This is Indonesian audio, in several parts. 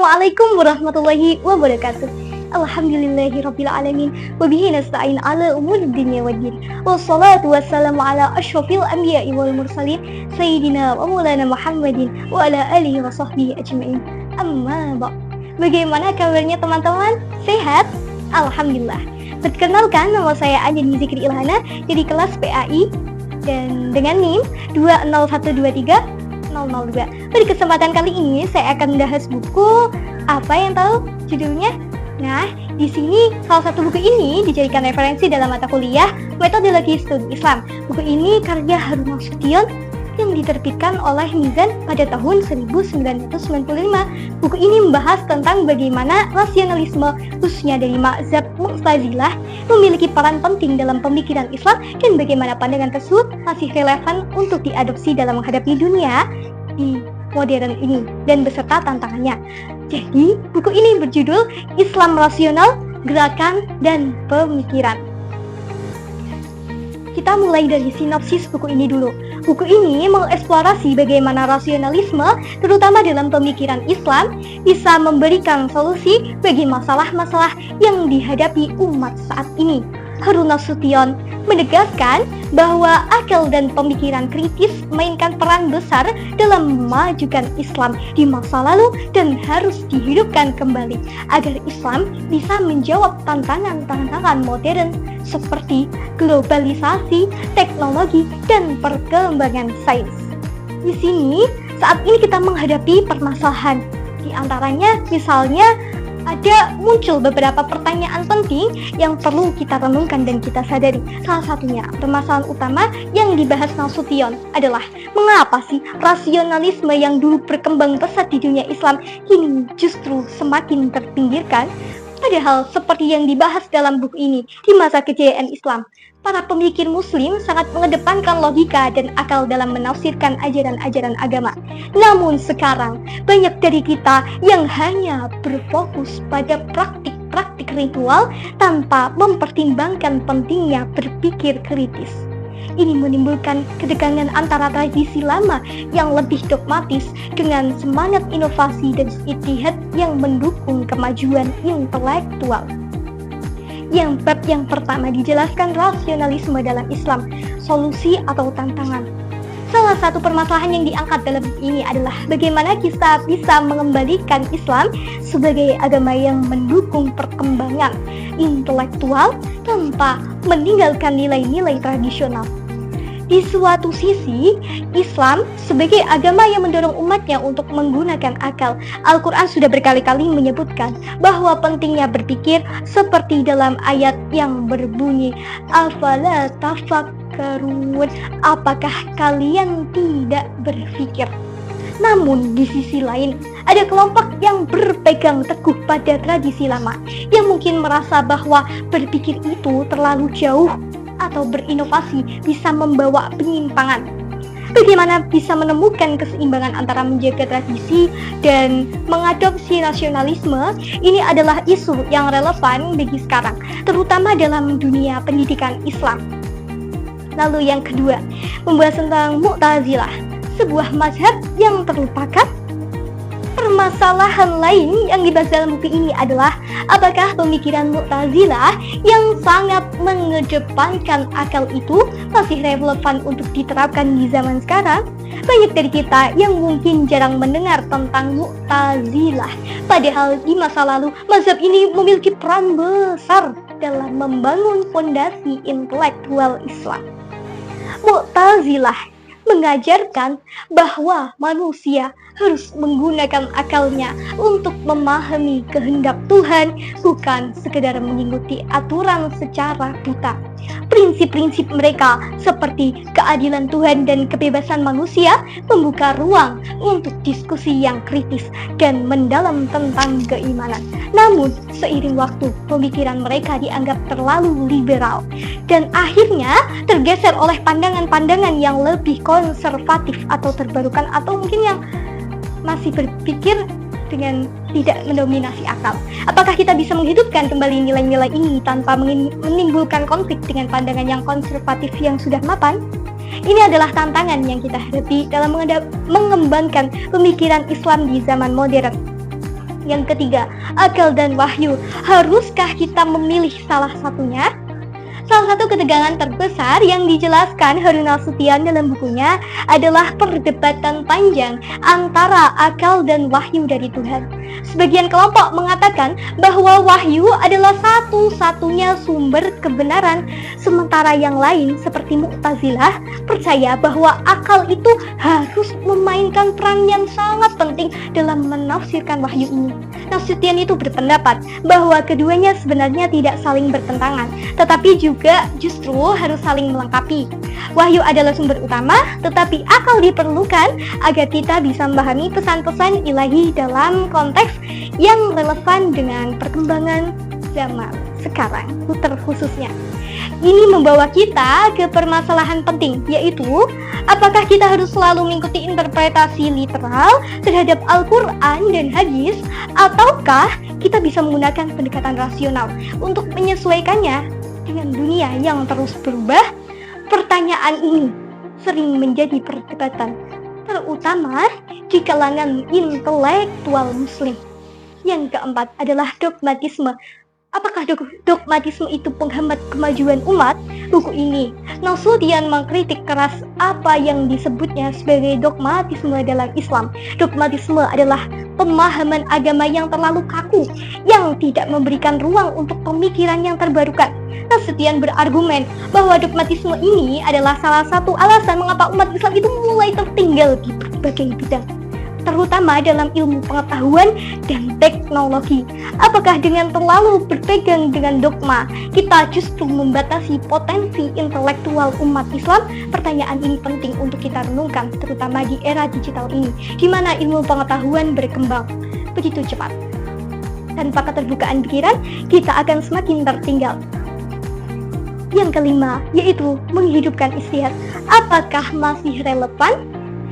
Assalamualaikum warahmatullahi wabarakatuh. Alhamdulillahirabbil alamin wa bihi nasta'in ala umurid dunya waddin. Wassalatu wassalamu ala asyrofil anbiya'i wal mursalin sayyidina wa maulana Muhammadin wa ala alihi wa sahbihi ajma'in. Amma ba'd. Bagaimana kabarnya teman-teman? Sehat? Alhamdulillah. Perkenalkan, nama saya Anjani Zikri Ilhana dari kelas PAI dan dengan NIM 20123 002. Pada kesempatan kali ini saya akan membahas buku apa yang tahu judulnya? Nah, di sini salah satu buku ini dijadikan referensi dalam mata kuliah Metodologi Studi Islam. Buku ini karya Harun Nasution yang diterbitkan oleh Mizan pada tahun 1995. Buku ini membahas tentang bagaimana rasionalisme khususnya dari mazhab Mu'tazilah memiliki peran penting dalam pemikiran Islam dan bagaimana pandangan tersebut masih relevan untuk diadopsi dalam menghadapi dunia di modern ini dan beserta tantangannya. Jadi, buku ini berjudul Islam Rasional, Gerakan dan Pemikiran. Kita mulai dari sinopsis buku ini dulu. Buku ini mengeksplorasi bagaimana rasionalisme, terutama dalam pemikiran Islam, bisa memberikan solusi bagi masalah-masalah yang dihadapi umat saat ini. Harun Nasution menegaskan bahwa akal dan pemikiran kritis mainkan peran besar dalam memajukan Islam di masa lalu dan harus dihidupkan kembali agar Islam bisa menjawab tantangan-tantangan modern seperti globalisasi, teknologi, dan perkembangan sains. Di sini, saat ini kita menghadapi permasalahan. Di antaranya, misalnya, ada muncul beberapa pertanyaan penting yang perlu kita renungkan dan kita sadari. Salah satunya, permasalahan utama yang dibahas Nasution adalah mengapa sih rasionalisme yang dulu berkembang pesat di dunia Islam kini justru semakin terpinggirkan? Padahal seperti yang dibahas dalam buku ini, di masa kejayaan Islam, para pemikir muslim sangat mengedepankan logika dan akal dalam menafsirkan ajaran-ajaran agama. Namun sekarang, banyak dari kita yang hanya berfokus pada praktik-praktik ritual tanpa mempertimbangkan pentingnya berpikir kritis. Ini menimbulkan ketegangan antara tradisi lama yang lebih dogmatis dengan semangat inovasi dan ijtihad yang mendukung kemajuan intelektual. Yang bab yang pertama dijelaskan rasionalisme dalam Islam, solusi atau tantangan. Salah satu permasalahan yang diangkat dalam buku ini adalah bagaimana kita bisa mengembalikan Islam sebagai agama yang mendukung perkembangan intelektual tanpa meninggalkan nilai-nilai tradisional. Di suatu sisi, Islam sebagai agama yang mendorong umatnya untuk menggunakan akal. Al-Quran sudah berkali-kali menyebutkan bahwa pentingnya berpikir seperti dalam ayat yang berbunyi, Afala tafakkarun, apakah kalian tidak berpikir? Namun di sisi lain, ada kelompok yang berpegang teguh pada tradisi lama, yang mungkin merasa bahwa berpikir itu terlalu jauh atau berinovasi bisa membawa penyimpangan. Bagaimana bisa menemukan keseimbangan antara menjaga tradisi dan mengadopsi nasionalisme? Ini adalah isu yang relevan bagi sekarang, terutama dalam dunia pendidikan Islam. Lalu yang kedua, membahas tentang Mu'tazilah, sebuah mazhab yang terlupakan. Permasalahan lain yang dibahas dalam buku ini adalah apakah pemikiran Mu'tazilah yang sangat mengedepankan akal itu masih relevan untuk diterapkan di zaman sekarang? Banyak dari kita yang mungkin jarang mendengar tentang Mu'tazilah, padahal di masa lalu mazhab ini memiliki peran besar dalam membangun fondasi intelektual Islam. Mu'tazilah mengajarkan bahwa manusia harus menggunakan akalnya untuk memahami kehendak Tuhan, bukan sekedar mengikuti aturan secara buta. Prinsip-prinsip mereka seperti keadilan Tuhan dan kebebasan manusia membuka ruang untuk diskusi yang kritis dan mendalam tentang keimanan. Namun, seiring waktu, pemikiran mereka dianggap terlalu liberal dan akhirnya tergeser oleh pandangan-pandangan yang lebih konservatif atau terbarukan, atau mungkin yang masih berpikir dengan tidak mendominasi akal. Apakah kita bisa menghidupkan kembali nilai-nilai ini tanpa menimbulkan konflik dengan pandangan yang konservatif yang sudah mapan? Ini adalah tantangan yang kita hadapi dalam mengembangkan pemikiran Islam di zaman modern. Yang ketiga, akal dan wahyu. Haruskah kita memilih salah satunya? Salah satu ketegangan terbesar yang dijelaskan Harun Nasution dalam bukunya adalah perdebatan panjang antara akal dan wahyu dari Tuhan. Sebagian kelompok mengatakan bahwa wahyu adalah satu-satunya sumber kebenaran, sementara yang lain seperti Mu'tazilah percaya bahwa akal itu harus memainkan peran yang sangat penting dalam menafsirkan wahyu ini. Nasution itu berpendapat bahwa keduanya sebenarnya tidak saling bertentangan, tetapi juga justru harus saling melengkapi. Wahyu adalah sumber utama, tetapi akal diperlukan agar kita bisa memahami pesan-pesan ilahi dalam konteks yang relevan dengan perkembangan zaman sekarang terkhususnya. Ini membawa kita ke permasalahan penting, yaitu apakah kita harus selalu mengikuti interpretasi literal terhadap Al-Quran dan hadis, ataukah kita bisa menggunakan pendekatan rasional untuk menyesuaikannya dengan dunia yang terus berubah? Pertanyaan ini sering menjadi perdebatan, terutama di kalangan intelektual muslim. Yang keempat adalah dogmatisme. Apakah dogmatisme itu penghambat kemajuan umat? Buku ini, Nasution mengkritik keras apa yang disebutnya sebagai dogmatisme dalam Islam. Dogmatisme adalah pemahaman agama yang terlalu kaku, yang tidak memberikan ruang untuk pemikiran yang terbarukan. Nasution berargumen bahwa dogmatisme ini adalah salah satu alasan mengapa umat Islam itu mulai tertinggal di berbagai bidang, terutama dalam ilmu pengetahuan dan teknologi. Apakah dengan terlalu berpegang dengan dogma, kita justru membatasi potensi intelektual umat Islam? Pertanyaan ini penting untuk kita renungkan, terutama di era digital ini, di mana ilmu pengetahuan berkembang begitu cepat. Tanpa keterbukaan pikiran, kita akan semakin tertinggal. Yang kelima, yaitu menghidupkan ijtihad. Apakah masih relevan?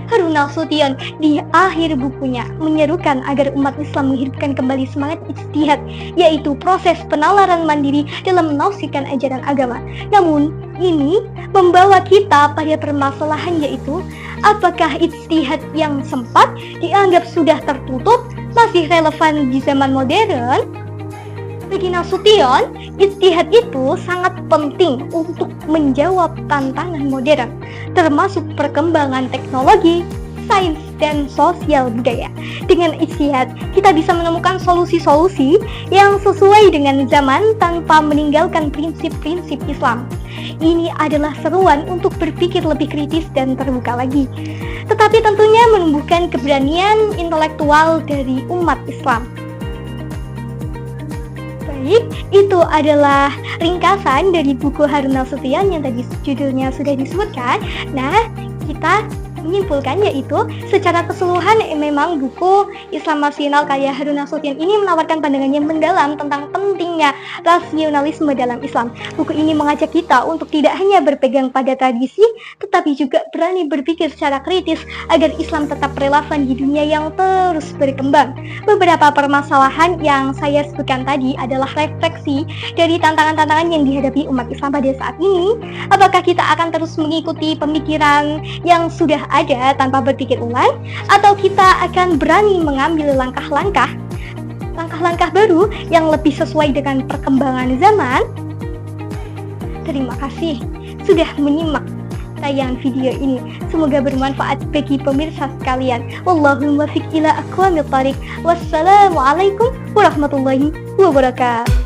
Harun Nasution di akhir bukunya menyerukan agar umat Islam menghidupkan kembali semangat ijtihad, yaitu proses penalaran mandiri dalam menafsirkan ajaran agama. Namun, ini membawa kita pada permasalahan, yaitu apakah ijtihad yang sempat dianggap sudah tertutup masih relevan di zaman modern? Bagi Nasution, ijtihad itu sangat penting untuk menjawab tantangan modern, termasuk perkembangan teknologi, sains, dan sosial budaya. Dengan ijtihad, kita bisa menemukan solusi-solusi yang sesuai dengan zaman tanpa meninggalkan prinsip-prinsip Islam. Ini adalah seruan untuk berpikir lebih kritis dan terbuka lagi, tetapi tentunya menumbuhkan keberanian intelektual dari umat Islam. Baik, itu adalah ringkasan dari buku Harun Nasution yang tadi judulnya sudah disebutkan. Nah, kita menyimpulkan, yaitu secara keseluruhan memang buku Islam Rasional karya Harun Nasution ini menawarkan pandangan yang mendalam tentang pentingnya rasionalisme dalam Islam. Buku ini mengajak kita untuk tidak hanya berpegang pada tradisi, tetapi juga berani berpikir secara kritis agar Islam tetap relevan di dunia yang terus berkembang. Beberapa permasalahan yang saya sebutkan tadi adalah refleksi dari tantangan-tantangan yang dihadapi umat Islam pada saat ini. Apakah kita akan terus mengikuti pemikiran yang sudah ada tanpa berpikir ulang, atau kita akan berani mengambil langkah-langkah baru yang lebih sesuai dengan perkembangan zaman? Terima kasih sudah menyimak tayangan video ini. Semoga bermanfaat bagi pemirsa sekalian. Wallahul muwaffiq ila aqwamit thoriq. Wassalamualaikum warahmatullahi wabarakatuh.